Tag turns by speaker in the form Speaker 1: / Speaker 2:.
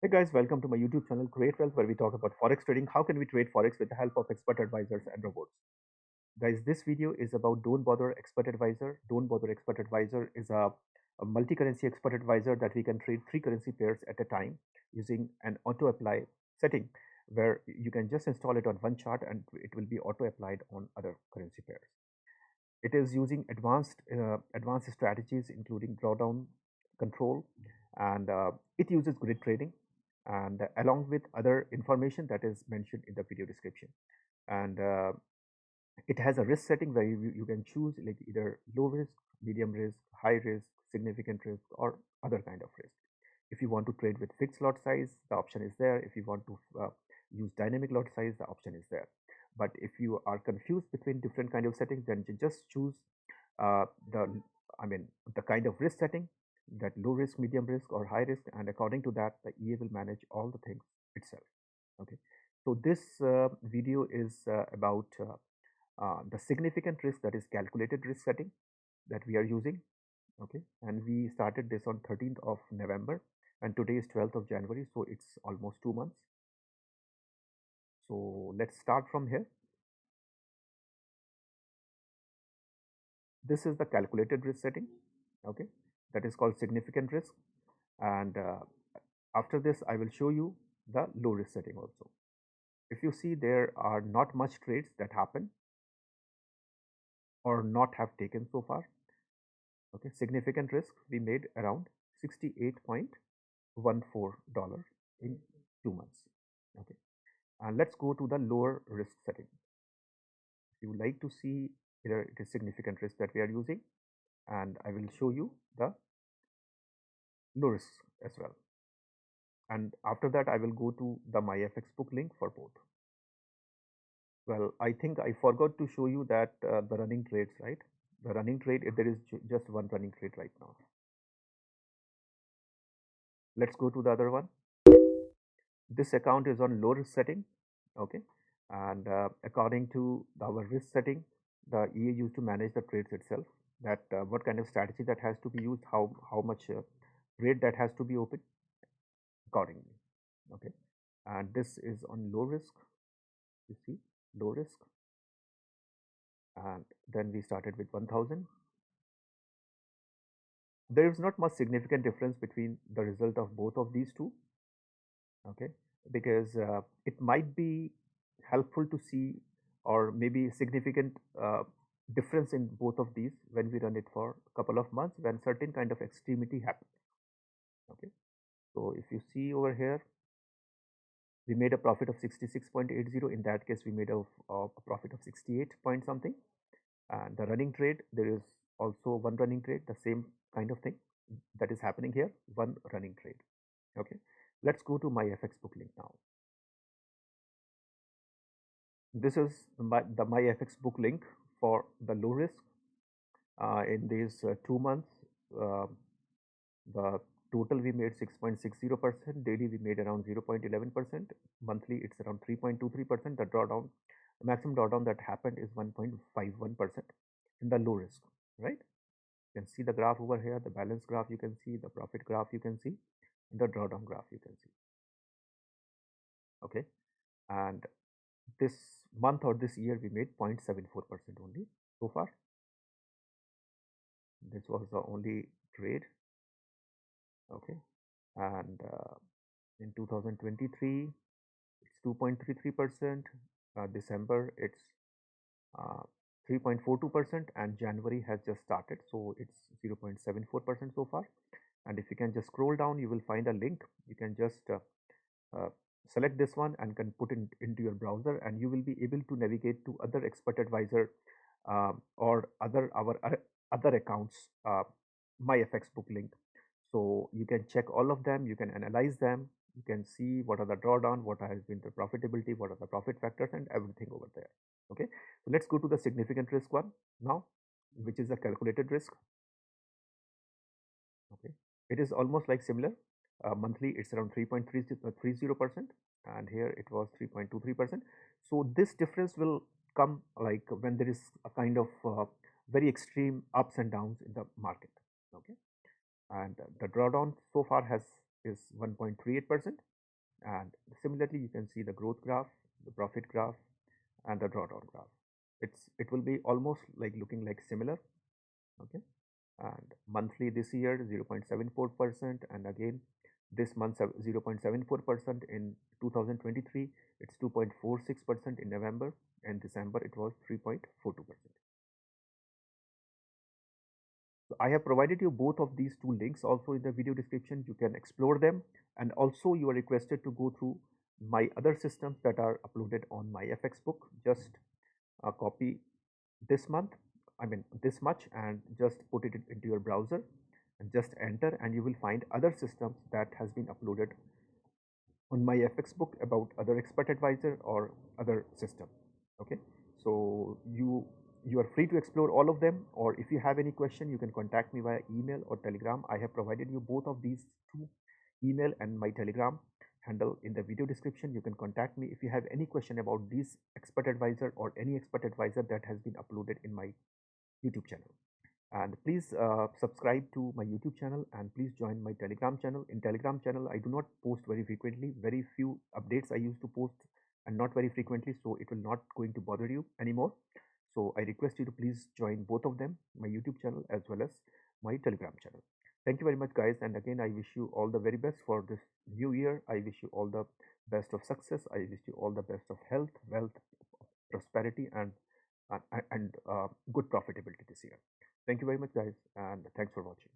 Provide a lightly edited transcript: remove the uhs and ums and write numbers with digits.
Speaker 1: Hey guys, welcome to my YouTube channel Create Wealth, where we talk about Forex trading. How can we trade Forex with the help of expert advisors and robots? Guys, this video is about Don't Bother Expert Advisor. Don't Bother Expert Advisor is a multi-currency expert advisor that we can trade three currency pairs at a time using an auto apply setting where you can just install it on one chart and it will be auto applied on other currency pairs. It is using advanced strategies including drawdown control, and it uses grid trading and along with other information that is mentioned in the video description. And it has a risk setting where you can choose like either low risk, medium risk, high risk, significant risk, or other kind of risk. If you want to trade with fixed lot size, the option is there. If you want to use dynamic lot size, the option is there. But if you are confused between different kind of settings, then you just choose uh, the I mean the kind of risk setting, that low risk, medium risk, or high risk, and according to that, the EA will manage all the things itself. Okay, so this video is about the significant risk, that is calculated risk setting that we are using. Okay, and we started this on 13th of November and today is 12th of January, so it's almost 2 months. So let's start from here. This is the calculated risk setting. Okay, that is called significant risk, and after this I will show you the low risk setting also. If you see, there are not much trades that happen or not have taken so far. Okay, significant risk, we made around $68.14 in 2 months. Okay, and let's go to the lower risk setting. If you would like to see, here it is significant risk that we are using, and I will show you the low risk as well. And after that, I will go to the MyFX book link for both. Well, I think I forgot to show you that the running trades, right? The running trade, there is just one running trade right now. Let's go to the other one. This account is on low risk setting. Okay, and according to our risk setting, the EA used to manage the trades itself, that what kind of strategy that has to be used, how much rate that has to be open accordingly. Okay, and this is on low risk. You see, low risk, and then we started with 1000. There is not much significant difference between the result of both of these two. Okay, because it might be helpful to see, or maybe significant difference in both of these when we run it for a couple of months, when certain kind of extremity happens. Okay, so if you see over here, we made a profit of 66.80. In that case, we made a profit of 68 point something. And the running trade, there is also one running trade, the same kind of thing that is happening here, one running trade. Okay, let's go to my FX book link now. This is the MyFX book link for the low risk. In these 2 months, uh, the total we made 6.60%. Daily we made around 0.11%. Monthly it's around 3.23%. The drawdown, maximum drawdown that happened is 1.51% in the low risk. Right? You can see the graph over here. The balance graph you can see. The profit graph you can see. The drawdown graph you can see. Okay, and this month or this year we made 0.74% only so far. This was the only trade. Okay, and in 2023 it's 2.33%. December it's 3.42%, and January has just started, so it's 0.74% so far. And if you can just scroll down, you will find a link. You can just uh, select this one and can put it into your browser, and you will be able to navigate to other expert advisor or our other accounts, MyFX book link. So you can check all of them, you can analyze them, you can see what are the drawdown, what has been the profitability, what are the profit factors, and everything over there. Okay, so let's go to the significant risk one now, which is the calculated risk. Okay, it is almost like similar. Monthly it's around 3.30%, and here it was 3.23%. So this difference will come like when there is a kind of very extreme ups and downs in the market. Okay, and the drawdown so far has is 1.38%. And similarly, you can see the growth graph, the profit graph, and the drawdown graph. It will be almost like looking like similar. Okay, and monthly this year 0.74%, and again this month 0.74% in 2023. It's 2.46% in November, and December it was 3.42%. So I have provided you both of these two links also in the video description. You can explore them, and also you are requested to go through my other systems that are uploaded on my FX book. Just copy this month, I mean this much, and just put it into your browser and just enter, and you will find other systems that has been uploaded on my FX book about other expert advisor or other system. Okay, so you are free to explore all of them, or if you have any question, you can contact me via email or Telegram. I have provided you both of these two, email and my Telegram handle, in the video description. You can contact me if you have any question about this expert advisor or any expert advisor that has been uploaded in my YouTube channel. And please subscribe to my YouTube channel, and please join my Telegram channel. In Telegram channel, I do not post very frequently. Very few updates I used to post, and not very frequently, so it will not going to bother you anymore. So I request you to please join both of them, my YouTube channel as well as my Telegram channel. Thank you very much, guys. And again, I wish you all the very best for this new year. I wish you all the best of success. I wish you all the best of health, wealth, prosperity, and good profitability this year. Thank you very much, guys, and thanks for watching.